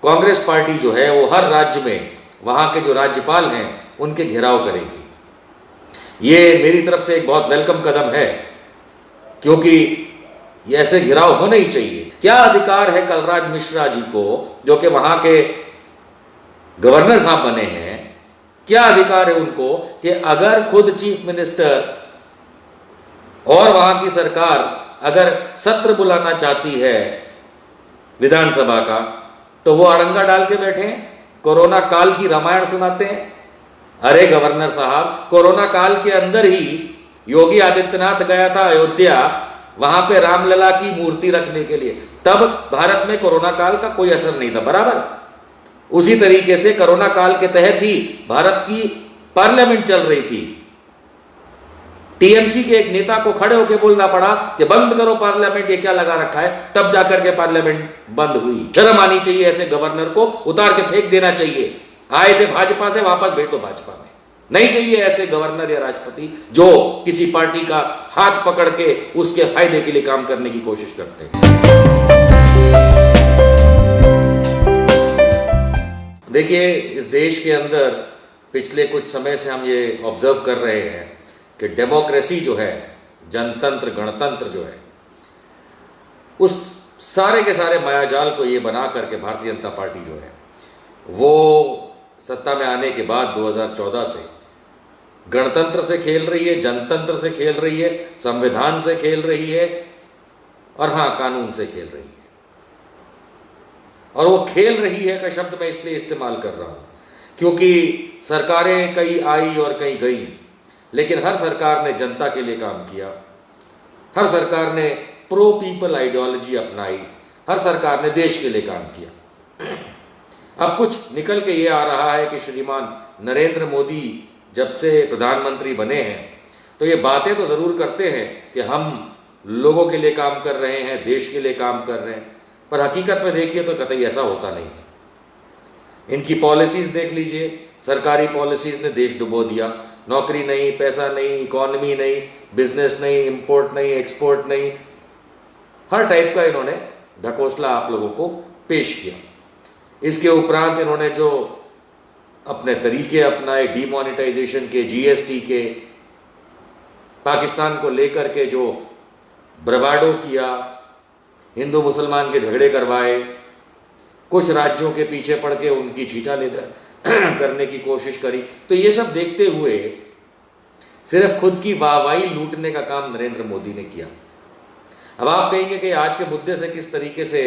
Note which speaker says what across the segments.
Speaker 1: Congress party जो है वो हर राज्य में वहां के जो राज्यपाल हैं उनके घेराव करेगी। ये मेरी तरफ से एक बहुत वेलकम कदम है, क्योंकि ये ऐसे घेराव होने ही चाहिए। क्या अधिकार है कलराज मिश्रा जी को, जो कि वहां के गवर्नर साहब बने हैं, क्या अधिकार है उनको कि अगर खुद चीफ मिनिस्टर और वहां की सरकार अगर सत्र बुलाना चाहती है विधानसभा का, तो वो अड़ंगा डाल के बैठे हैं, कोरोना काल की रामायण सुनाते हैं। अरे गवर्नर साहब, कोरोना काल के अंदर ही योगी आदित्यनाथ गया था अयोध्या, वहां पे रामलला की मूर्ति रखने के लिए, तब भारत में कोरोना काल का कोई असर नहीं था, बराबर। उसी तरीके से कोरोना काल के तहत ही भारत की पार्लियामेंट चल रही थी। टीएमसी के एक नेता को खड़े होकर बोलना पड़ा कि बंद करो पार्लियामेंट, ये क्या लगा रखा है, तब जाकर के पार्लियामेंट बंद हुई। शर्म आनी चाहिए, ऐसे गवर्नर को उतार के फेंक देना चाहिए। आए थे भाजपा से, वापस भेज दो भाजपा में। नहीं चाहिए ऐसे गवर्नर या राष्ट्रपति जो किसी पार्टी का हाथ पकड़ के उसके फायदे के लिए काम करने की कोशिश करते हैं। देखिए, इस देश के अंदर पिछले कुछ समय से हम ये ऑब्जर्व कर रहे हैं कि डेमोक्रेसी जो है, जनतंत्र गणतंत्र जो है, उस सारे के सारे मायाजाल को ये बना करके भारतीय जनता पार्टी जो है वो सत्ता में आने के बाद 2014 से गणतंत्र से खेल रही है, जनतंत्र से खेल रही है, संविधान से खेल रही है, और हां, कानून से खेल रही है। और वो खेल रही है का शब्द मैं इसलिए इस्तेमाल कर रहा हूं क्योंकि सरकारें कई आई और कई गई, लेकिन हर सरकार ने जनता के लिए काम किया, हर सरकार ने प्रो पीपल आइडियोलॉजी अपनाई, हर सरकार ने देश के लिए काम किया। अब कुछ निकल के ये आ रहा है कि श्रीमान नरेंद्र मोदी जब से प्रधानमंत्री बने हैं तो ये बातें तो जरूर करते हैं कि हम लोगों के लिए काम कर रहे हैं, देश के लिए काम कर रहे हैं, पर हकीकत में देखिए तो कतई ऐसा होता नहीं है। इनकी पॉलिसीज देख लीजिए, सरकारी पॉलिसीज ने देश डुबो दिया। नौकरी नहीं, पैसा नहीं, इकोनॉमी नहीं, बिजनेस नहीं, इंपोर्ट नहीं, एक्सपोर्ट नहीं, हर टाइप का इन्होंने ढकोसला आप लोगों को पेश किया। इसके उपरांत इन्होंने जो अपने तरीके अपनाए डीमोनेटाइजेशन के, जीएसटी के, पाकिस्तान को लेकर के जो ब्रवाडो किया, हिंदू मुसलमान के झगड़े करवाए, कुछ राज्यों के पीछे पड़ के उनकी छींचा लेकर करने की कोशिश करी, तो ये सब देखते हुए सिर्फ खुद की वाहवाही लूटने का काम नरेंद्र मोदी ने किया। अब आप कहेंगे कि आज के मुद्दे से किस तरीके से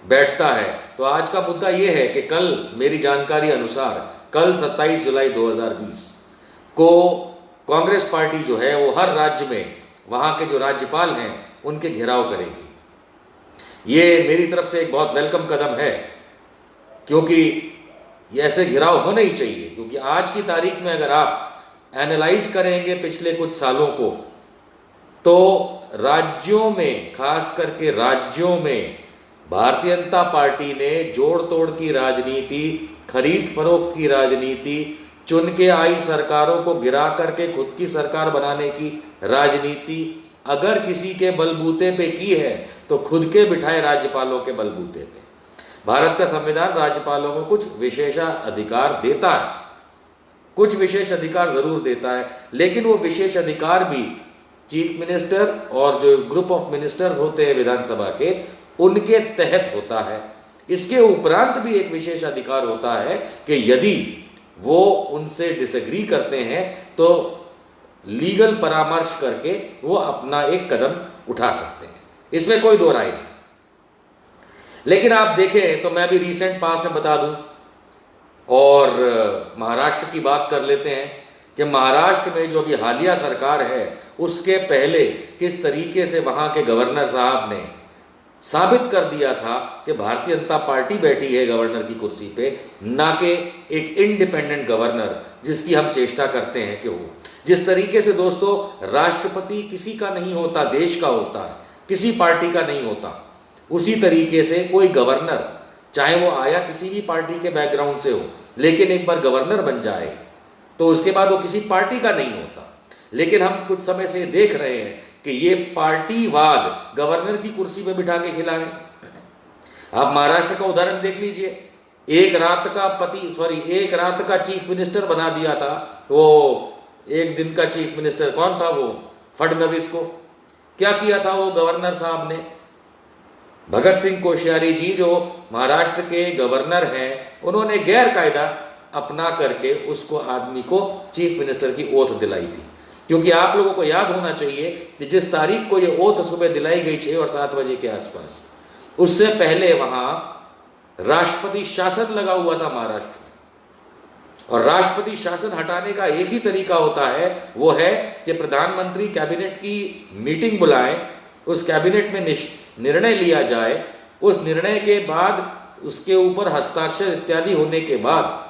Speaker 1: बैठता है, तो आज का मुद्दा यह है कि कल मेरी जानकारी अनुसार कल 27 जुलाई 2020 को कांग्रेस पार्टी जो है वो हर राज्य में वहां के जो राज्यपाल हैं उनके घेराव करेगी। ये मेरी तरफ से एक बहुत वेलकम कदम है, क्योंकि ये ऐसे घेराव होने ही चाहिए। क्योंकि आज की तारीख में अगर आप एनालाइज करेंगे पिछले कुछ सालों को, तो राज्यों में, खास करके राज्यों में भारतीय जनता पार्टी ने जोड़ तोड़ की राजनीति, खरीद फरोख्त की राजनीति, चुन के आई सरकारों को गिरा करके खुद की सरकार बनाने की राजनीति अगर किसी के बलबूते पे की है तो खुद के बिठाए राज्यपालों के बलबूते पे। भारत का संविधान राज्यपालों को कुछ विशेषाधिकार देता है, कुछ विशेष अधिकार जरूर देता है, लेकिन वो विशेष अधिकार भी चीफ मिनिस्टर और जो ग्रुप ऑफ मिनिस्टर्स होते हैं विधानसभा के, उनके तहत होता है। इसके उपरांत भी एक विशेष अधिकार होता है कि यदि वो उनसे डिसएग्री करते हैं तो लीगल परामर्श करके वो अपना एक कदम उठा सकते हैं, इसमें कोई दो राय नहीं। लेकिन आप देखें तो मैं भी रीसेंट पास्ट में बता दूं, और महाराष्ट्र की बात कर लेते हैं कि महाराष्ट्र में जो अभी हालिया सरकार है उसके पहले किस तरीके से वहां के गवर्नर साहब ने साबित कर दिया था कि भारतीय जनता पार्टी बैठी है गवर्नर की कुर्सी पे, ना कि एक इंडिपेंडेंट गवर्नर जिसकी हम चेष्टा करते हैं कि हो। जिस तरीके से दोस्तों राष्ट्रपति किसी का नहीं होता, देश का होता है, किसी पार्टी का नहीं होता, उसी तरीके से कोई गवर्नर, चाहे वो आया किसी भी पार्टी के बैकग्राउंड से हो, लेकिन एक बार गवर्नर बन जाए तो उसके बाद वो किसी पार्टी का नहीं होता। लेकिन हम कुछ समय से देख रहे हैं कि ये पार्टीवाद गवर्नर की कुर्सी पे बिठा के खिला रहे हैं। आप महाराष्ट्र का उदाहरण देख लीजिए, एक रात का चीफ मिनिस्टर बना दिया था। वो एक दिन का चीफ मिनिस्टर कौन था, वो फडणवीस को। क्या किया था वो गवर्नर साहब ने? भगत सिंह कोश्यारी जी जो महाराष्ट्र के गवर्नर हैं, उन्होंने गैर कायदा अपना करके उसको आदमी को चीफ मिनिस्टर की ओथ दिलाई थी। क्योंकि आप लोगों को याद होना चाहिए कि जिस तारीख को ये ओथ सुबह दिलाई गई 6 और 7 बजे के आसपास, उससे पहले वहां राष्ट्रपति शासन लगा हुआ था महाराष्ट्र में। और राष्ट्रपति शासन हटाने का एक ही तरीका होता है, वो है कि प्रधानमंत्री कैबिनेट की मीटिंग बुलाएं, उस कैबिनेट में निर्णय लिया जाए, उस निर्णय के बाद उसके ऊपर हस्ताक्षर इत्यादि होने के बाद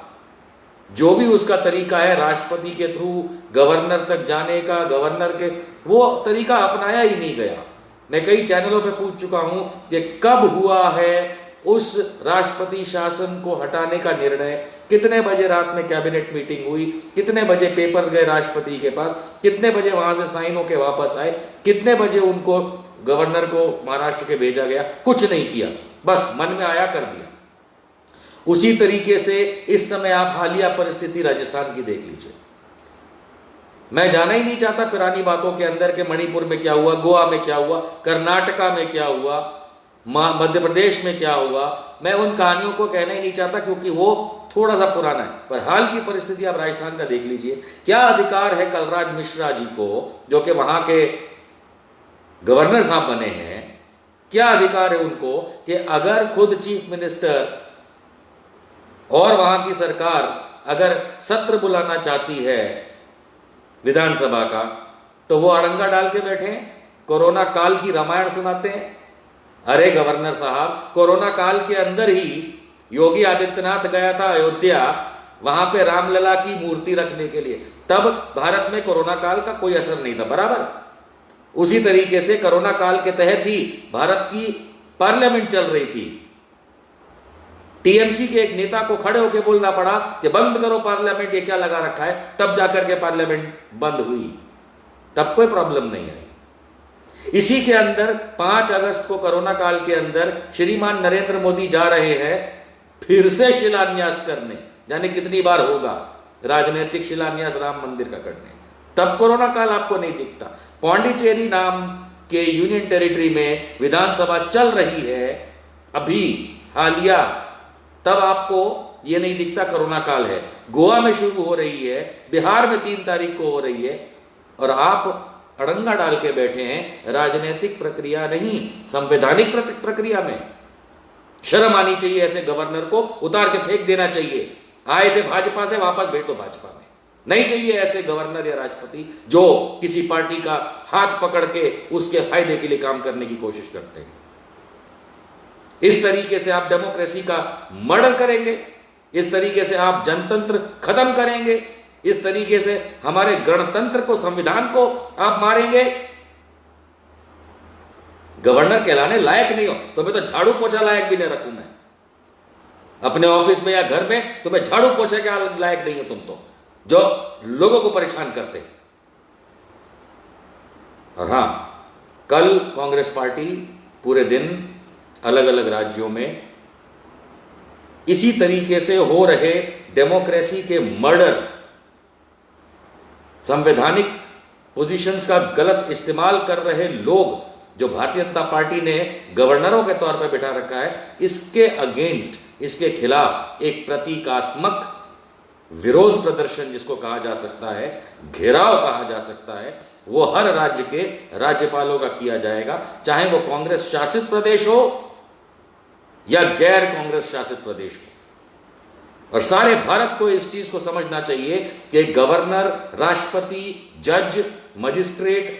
Speaker 1: जो भी उसका तरीका है राष्ट्रपति के थ्रू गवर्नर तक जाने का, गवर्नर के, वो तरीका अपनाया ही नहीं गया। मैं कई चैनलों पे पूछ चुका हूं कि कब हुआ है उस राष्ट्रपति शासन को हटाने का निर्णय, कितने बजे रात में कैबिनेट मीटिंग हुई, कितने बजे पेपर्स गए राष्ट्रपति के पास, कितने बजे वहां से साइन होके वापस आए, कितने बजे उनको गवर्नर को महाराष्ट्र के भेजा गया। कुछ नहीं किया, बस मन में आया कर दिया। उसी तरीके से इस समय आप हालिया परिस्थिति राजस्थान की देख लीजिए। मैं जाना ही नहीं चाहता पुरानी बातों के अंदर के मणिपुर में क्या हुआ, गोवा में क्या हुआ, कर्नाटका में क्या हुआ, मध्य प्रदेश में क्या हुआ। मैं उन कहानियों को कहना ही नहीं चाहता क्योंकि वो थोड़ा सा पुराना है। पर हाल की परिस्थिति आप राजस्थान का देख लीजिए। क्या अधिकार है कलराज मिश्रा जी को, जो कि वहां के गवर्नर साहब बने हैं, क्या अधिकार है उनको कि अगर खुद चीफ मिनिस्टर और वहां की सरकार अगर सत्र बुलाना चाहती है विधानसभा का, तो वो अड़ंगा डाल के बैठे हैं, कोरोना काल की रामायण सुनाते हैं। अरे गवर्नर साहब, कोरोना काल के अंदर ही योगी आदित्यनाथ गया था अयोध्या, वहां पे रामलला की मूर्ति रखने के लिए, तब भारत में कोरोना काल का कोई असर नहीं था, बराबर। उसी तरीके से कोरोना काल के तहत ही भारत की पार्लियामेंट चल रही थी। टीएमसी के एक नेता को खड़े होकर बोलना पड़ा कि बंद करो पार्लियामेंट, ये क्या लगा रखा है, तब जाकर के पार्लियामेंट बंद हुई, तब कोई प्रॉब्लम नहीं आई। इसी के अंदर 5 अगस्त को कोरोना काल के अंदर श्रीमान नरेंद्र मोदी जा रहे हैं फिर से शिलान्यास करने, जाने कितनी बार होगा राजनीतिक शिलान्यास राम मंदिर का करने, तब कोरोना काल आपको नहीं दिखता। पौंडीचेरी नाम के यूनियन टेरिटरी में विधानसभा चल रही है अभी हालिया, तब आपको ये नहीं दिखता कोरोना काल है। गोवा में शुरू हो रही है, बिहार में 3 तारीख को हो रही है, और आप अड़ंगा डाल के बैठे हैं राजनीतिक प्रक्रिया नहीं, संवैधानिक प्रक्रिया में। शर्म आनी चाहिए, ऐसे गवर्नर को उतार के फेंक देना चाहिए। आए थे भाजपा से, वापस भेज दो भाजपा में। नहीं चाहिए ऐसे गवर्नर या राष्ट्रपति जो किसी पार्टी का हाथ पकड़ के उसके फायदे के लिए काम करने की कोशिश करते हैं। इस तरीके से आप डेमोक्रेसी का मर्डर करेंगे, इस तरीके से आप जनतंत्र खत्म करेंगे, इस तरीके से हमारे गणतंत्र को, संविधान को आप मारेंगे। गवर्नर कहलाने लायक नहीं हो तो मैं तो झाड़ू पोछा लायक भी नहीं रखूं। मैं अपने ऑफिस में या घर में तुम्हें झाड़ू पोछे के लायक नहीं हो तुम, तो जो लोगों को परेशान करते। और हां, कल कांग्रेस पार्टी पूरे दिन अलग अलग राज्यों में इसी तरीके से हो रहे डेमोक्रेसी के मर्डर, संवैधानिक पोजीशंस का गलत इस्तेमाल कर रहे लोग जो भारतीय जनता पार्टी ने गवर्नरों के तौर पर बिठा रखा है, इसके अगेंस्ट, इसके खिलाफ एक प्रतीकात्मक विरोध प्रदर्शन जिसको कहा जा सकता है, घेराव कहा जा सकता है, वो हर राज्य के राज्यपालों का किया जाएगा, चाहे वो कांग्रेस शासित प्रदेश हो या गैर कांग्रेस शासित प्रदेश हो। और सारे भारत को इस चीज को समझना चाहिए कि गवर्नर, राष्ट्रपति, जज, मजिस्ट्रेट,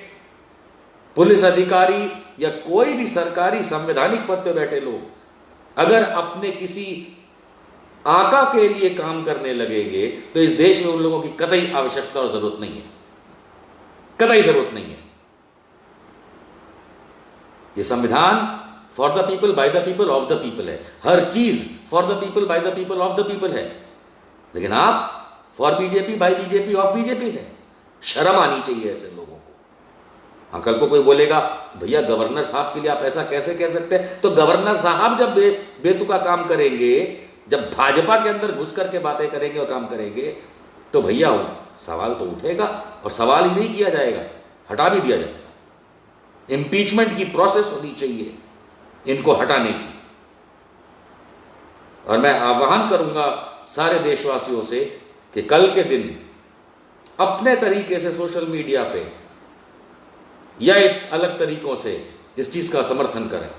Speaker 1: पुलिस अधिकारी या कोई भी सरकारी संवैधानिक पद पे बैठे लोग अगर अपने किसी आका के लिए काम करने लगेंगे तो इस देश में उन लोगों की कतई आवश्यकता और जरूरत नहीं है, कतई जरूरत नहीं है। ये संविधान for the people, by the people, of the people है। हर चीज for the people, by the people, of the people है। लेकिन आप for BJP, by BJP, of BJP है। शर्म आनी चाहिए ऐसे लोगों को। हाँ, कल को कोई बोलेगा भैया गवर्नर साहब के लिए आप ऐसा कैसे कह सकते हैं, तो गवर्नर साहब जब बेतुका काम करेंगे जब भाजपा के अंदर घुस करके बातें करेंगे और काम करेंगे तो भैया सवाल तो उठेगा, और सवाल ही नहीं किया जाएगा, हटा भी दिया जाएगा। इंपीचमेंट की प्रोसेस होनी चाहिए इनको हटाने की। और मैं आह्वान करूंगा सारे देशवासियों से कि कल के दिन अपने तरीके से सोशल मीडिया पे या एक अलग तरीकों से इस चीज का समर्थन करें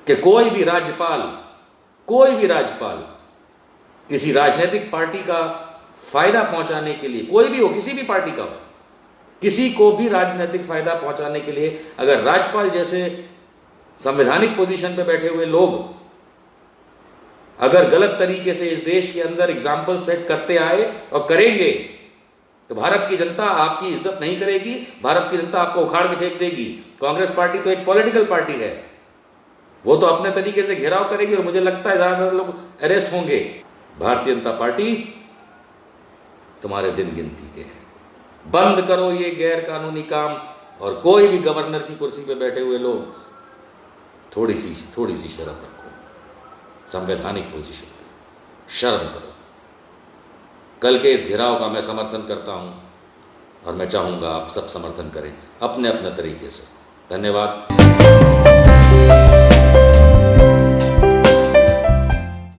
Speaker 1: कि कोई भी राज्यपाल किसी राजनीतिक पार्टी का फायदा पहुंचाने के लिए, कोई भी हो, किसी भी पार्टी का हो, किसी को भी राजनीतिक फायदा पहुंचाने के लिए अगर राज्यपाल जैसे संवैधानिक पोजीशन पे बैठे हुए लोग अगर गलत तरीके से इस देश के अंदर एग्जाम्पल सेट करते आए और करेंगे तो भारत की जनता आपकी इज्जत नहीं करेगी, भारत की जनता आपको उखाड़ के फेंक देगी। कांग्रेस पार्टी तो एक पॉलिटिकल पार्टी है, वो तो अपने तरीके से घेराव करेगी और मुझे लगता है ज्यादा से ज्यादा लोग अरेस्ट होंगे। भारतीय जनता पार्टी तुम्हारे दिन गिनती के हैं। बंद करो ये गैर कानूनी काम, और कोई भी गवर्नर की कुर्सी पे बैठे हुए लोग थोड़ी सी शर्म रखो, संवैधानिक पोजीशन पे शर्म करो। कल के इस घेराव का मैं समर्थन करता हूं और मैं चाहूंगा आप सब समर्थन करें अपने अपने तरीके से। धन्यवाद।